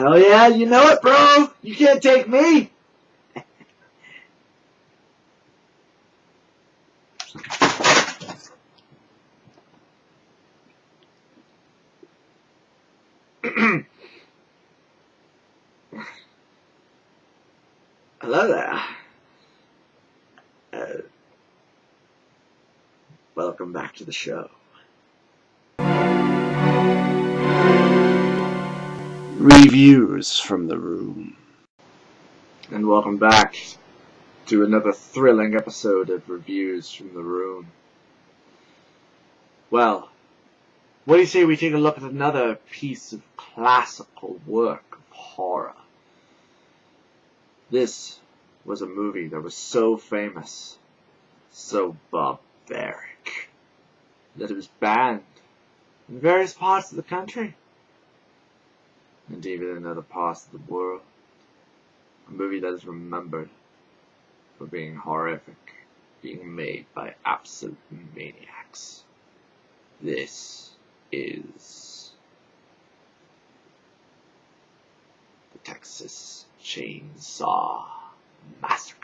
Hell yeah, you know it, bro! You can't take me! Hello there. Welcome back to the show. Reviews from the room. And welcome back to another thrilling episode of Reviews from the Room. Well, what do you say we take a look at another piece of classical work of horror? This was a movie that was so famous, so barbaric, that it was banned in various parts of the country, and even in other parts of the world. A movie that is remembered for being horrific, being made by absolute maniacs. This is the Texas Chainsaw Massacre.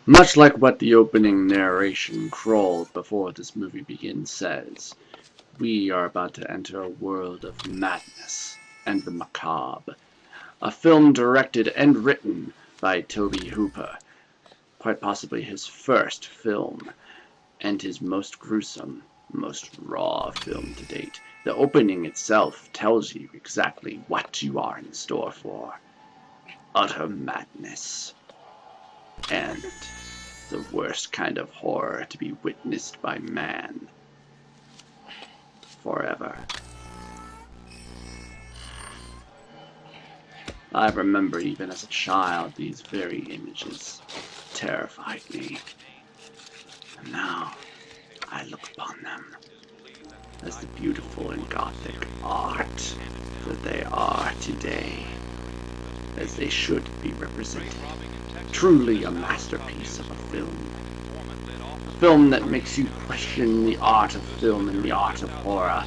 Much like what the opening narration crawled before this movie begins says, we are about to enter a world of madness and the macabre. A film directed and written by Tobe Hooper, quite possibly his first film, and his most gruesome, most raw film to date. The opening itself tells you exactly what you are in store for. Utter madness. And the worst kind of horror to be witnessed by man. Forever. I remember even as a child these very images terrified me. And now I look upon them as the beautiful and gothic art that they are today, as they should be represented. Truly a masterpiece of a film. A film that makes you question the art of film and the art of horror.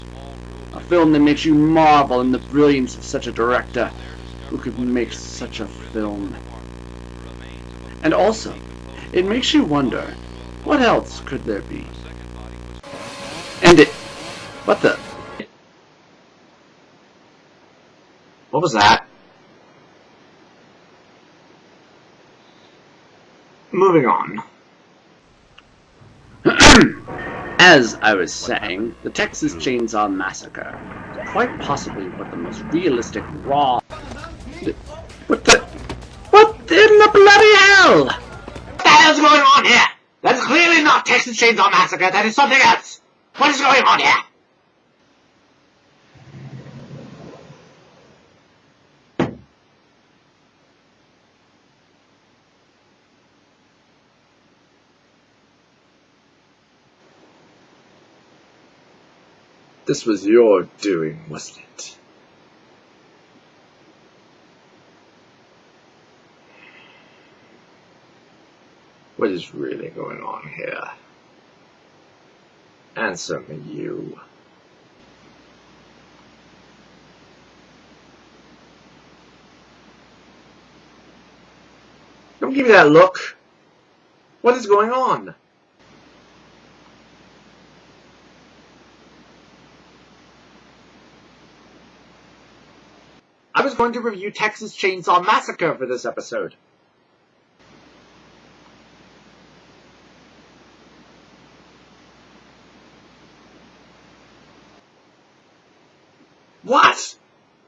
A film that makes you marvel in the brilliance of such a director who could make such a film. And also, it makes you wonder, what else could there be? And what the? What was that? Moving on. As I was saying, the Texas Chainsaw Massacre is quite possibly one of the most realistic, raw... What in the bloody hell? What the hell's going on here? That is clearly not Texas Chainsaw Massacre, that is something else. What is going on here? This was your doing, wasn't it? What is really going on here? Answer me, you. Don't give me that look. What is going on? I was going to review Texas Chainsaw Massacre for this episode. What?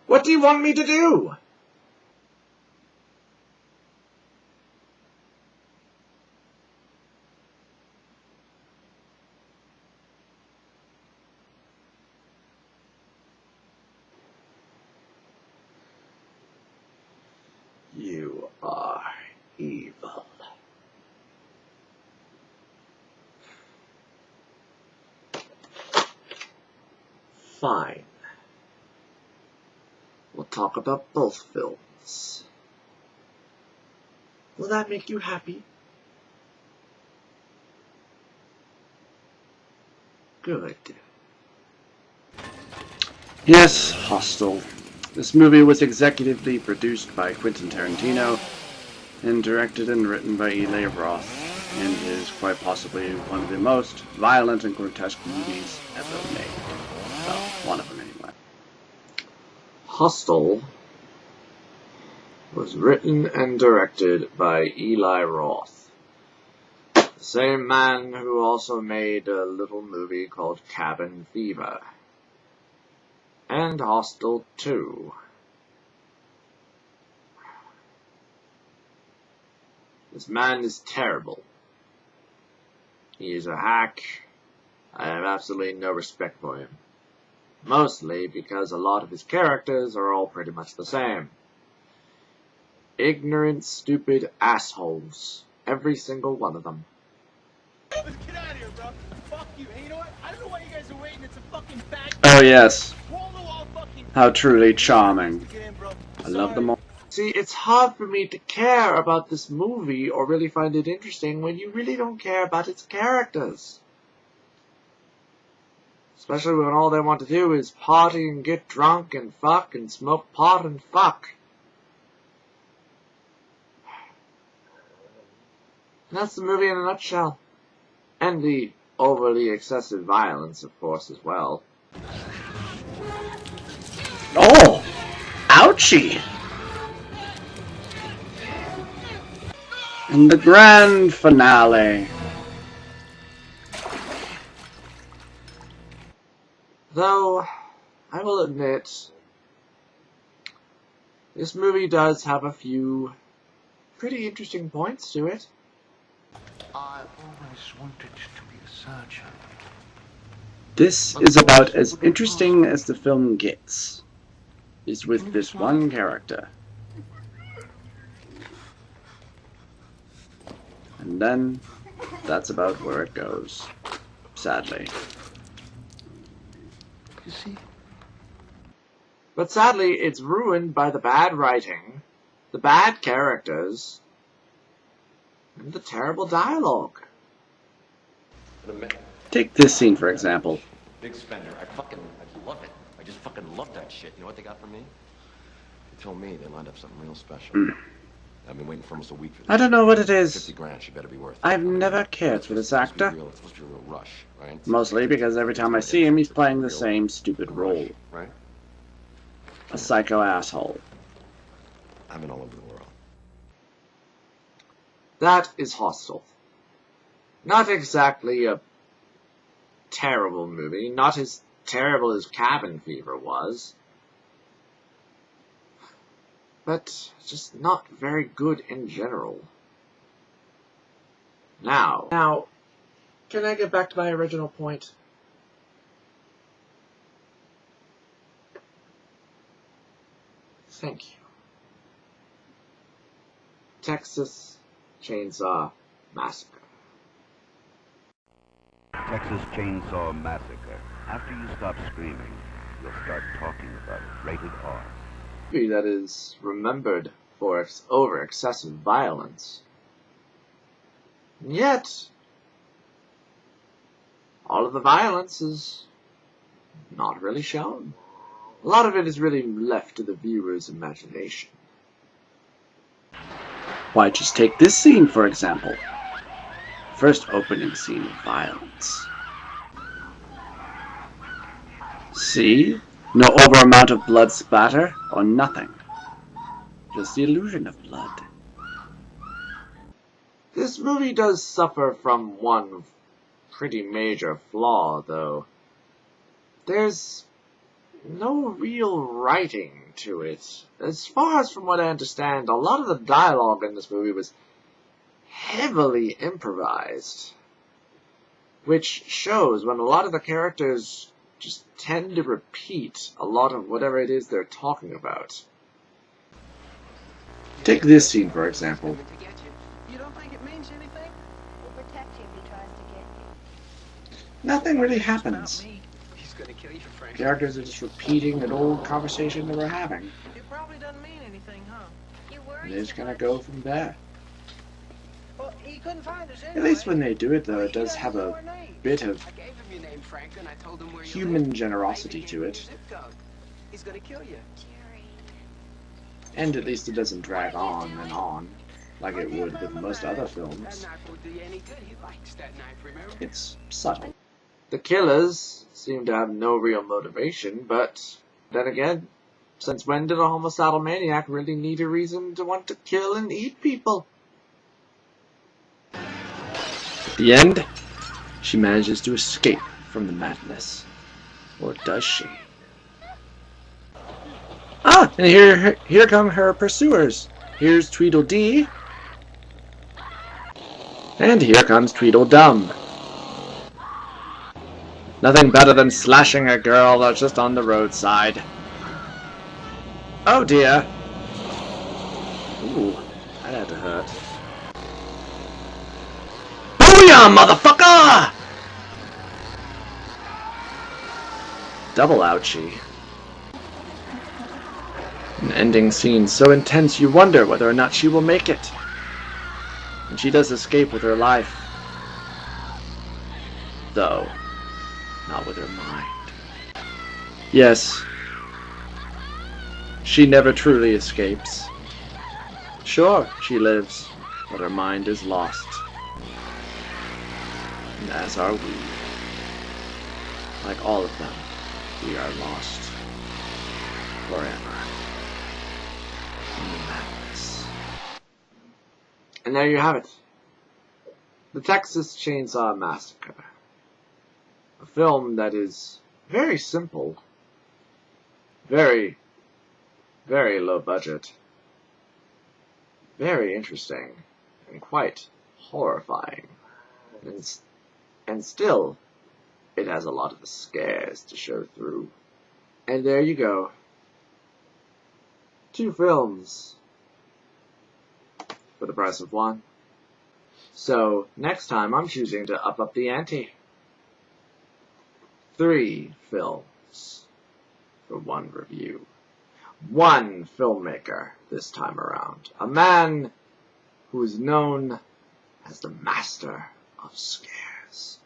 What do you want me to do? You are evil. Fine. We'll talk about both films. Will that make you happy? Good. Yes, Hostel. This movie was executively produced by Quentin Tarantino and directed and written by Eli Roth, and is quite possibly one of the most violent and grotesque movies ever made. Well, one of them anyway. Hostel was written and directed by Eli Roth, the same man who also made a little movie called Cabin Fever, and Hostel 2. This man is terrible. He is a hack. I have absolutely no respect for him. Mostly because a lot of his characters are all pretty much the same. Ignorant, stupid assholes. Every single one of them. Let's get out of here, bro. Fuck you. Hey, you know what? I don't know why you guys are waiting. It's a fucking bag. Oh yes. Wall-to-wall fucking... How truly charming. Get in, bro. I love them all. See, it's hard for me to care about this movie or really find it interesting when you really don't care about its characters. Especially when all they want to do is party and get drunk and fuck and smoke pot and fuck. And that's the movie in a nutshell. And the overly excessive violence, of course, as well. Oh! Ouchie! And the grand finale. Though, I will admit, this movie does have a few pretty interesting points to it. I always wanted to be a surgeon. This is about as interesting as the film gets. Is with this one character. And then, that's about where it goes. Sadly. You see? But sadly, it's ruined by the bad writing, the bad characters, and the terrible dialogue. Take this scene for example. Big spender. I love it. I just fucking love that shit. You know what they got for me? They told me they lined up something real special. I've been waiting for almost a week for this. I don't know what it is. 50 grand, she better be worth it. I've never cared for this actor. It's supposed to be a real rush, right? Mostly because every time I see him, he's playing the same stupid role. Right? A psycho asshole. I've been all over the world. That is Hostel. Not exactly a terrible movie, not as terrible as Cabin Fever was, but just not very good in general. Now, can I get back to my original point? Thank you. Texas Chainsaw Massacre. Texas Chainsaw Massacre. After you stop screaming, you'll start talking about it. Rated R. Movie that is remembered for its over-excessive violence. And yet, all of the violence is not really shown. A lot of it is really left to the viewer's imagination. Why, just take this scene for example. First opening scene of violence. See? No over amount of blood splatter, or nothing. Just the illusion of blood. This movie does suffer from one pretty major flaw, though. There's no real writing to it. As far as from what I understand, a lot of the dialogue in this movie was heavily improvised. Which shows when a lot of the characters just tend to repeat a lot of whatever it is they're talking about. Take this scene for example. You don't think it means anything? We'll protect you if he tries to get you. Nothing really happens. He's gonna kill you, Frank. Characters are just repeating an old conversation they were having. It probably doesn't mean anything, huh? You And worry they're just so gonna much. go from there. Well, he couldn't find us anyway. At least when they do it though, it He does doesn't have know a our names. bit of I gave him your name, Frank, and I told him where you human lived. generosity I gave to him it. your zip code. He's gonna kill you. Jerry. And at least it doesn't drag on and on like it would with most other That films. knife won't do you any good. He likes that knife, remember? It's subtle. The killers seem to have no real motivation, but then again, since when did a homicidal maniac really need a reason to want to kill and eat people? At the end, she manages to escape from the madness. Or does she? Ah, and here come her pursuers. Here's Tweedledee. And here comes Tweedledum. Nothing better than slashing a girl that's just on the roadside. Oh dear. Ooh, that had to hurt. Booyah, motherfucker! Double ouchie. An ending scene so intense you wonder whether or not she will make it. And she does escape with her life. Though, not with her mind. Yes, she never truly escapes. Sure, she lives, but her mind is lost. And as are we. Like all of them, we are lost forever in the madness. And there you have it. The Texas Chainsaw Massacre. A film that is very simple, very, very low budget, very interesting, and quite horrifying. And still, it has a lot of the scares to show through. And there you go. 2 films for the price of 1. So, next time I'm choosing to up the ante. 3 films for 1 review. 1 filmmaker this time around. A man who is known as the master of scares.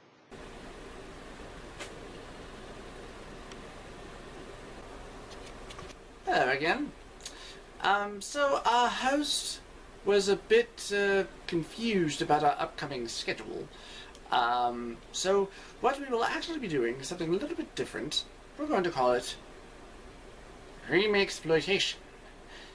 Hello again. So our host was a bit confused about our upcoming schedule. So what we will actually be doing is something a little bit different. We're going to call it Remake Exploitation.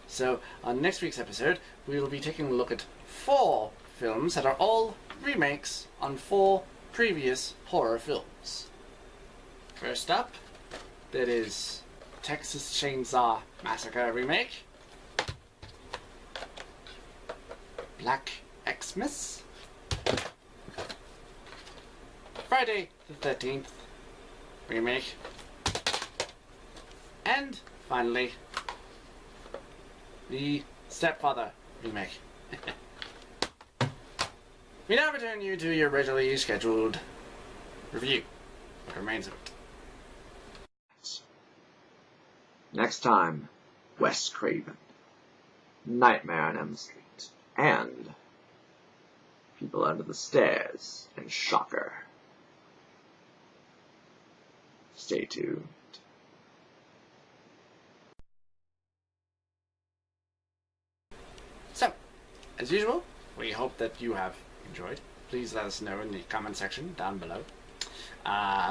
So on next week's episode, we will be taking a look at 4 films that are all remakes on 4 previous horror films. First up, that is Texas Chainsaw Massacre remake, Black Xmas, Friday the 13th remake, and finally the Stepfather remake. We now return you to your regularly scheduled review. What remains of it. Next time, Wes Craven, Nightmare on Elm Street, and People Under the Stairs, and Shocker. Stay tuned. So, as usual, we hope that you have enjoyed. Please let us know in the comment section down below.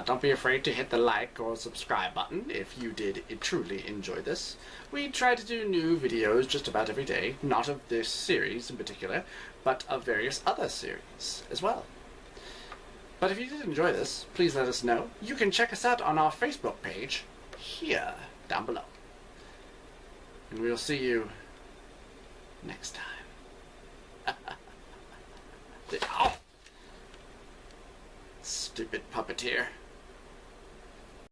Don't be afraid to hit the like or subscribe button if you did truly enjoy this. We try to do new videos just about every day, not of this series in particular, but of various other series as well. But if you did enjoy this, please let us know. You can check us out on our Facebook page here down below. And we'll see you next time. Oh! Stupid puppeteer.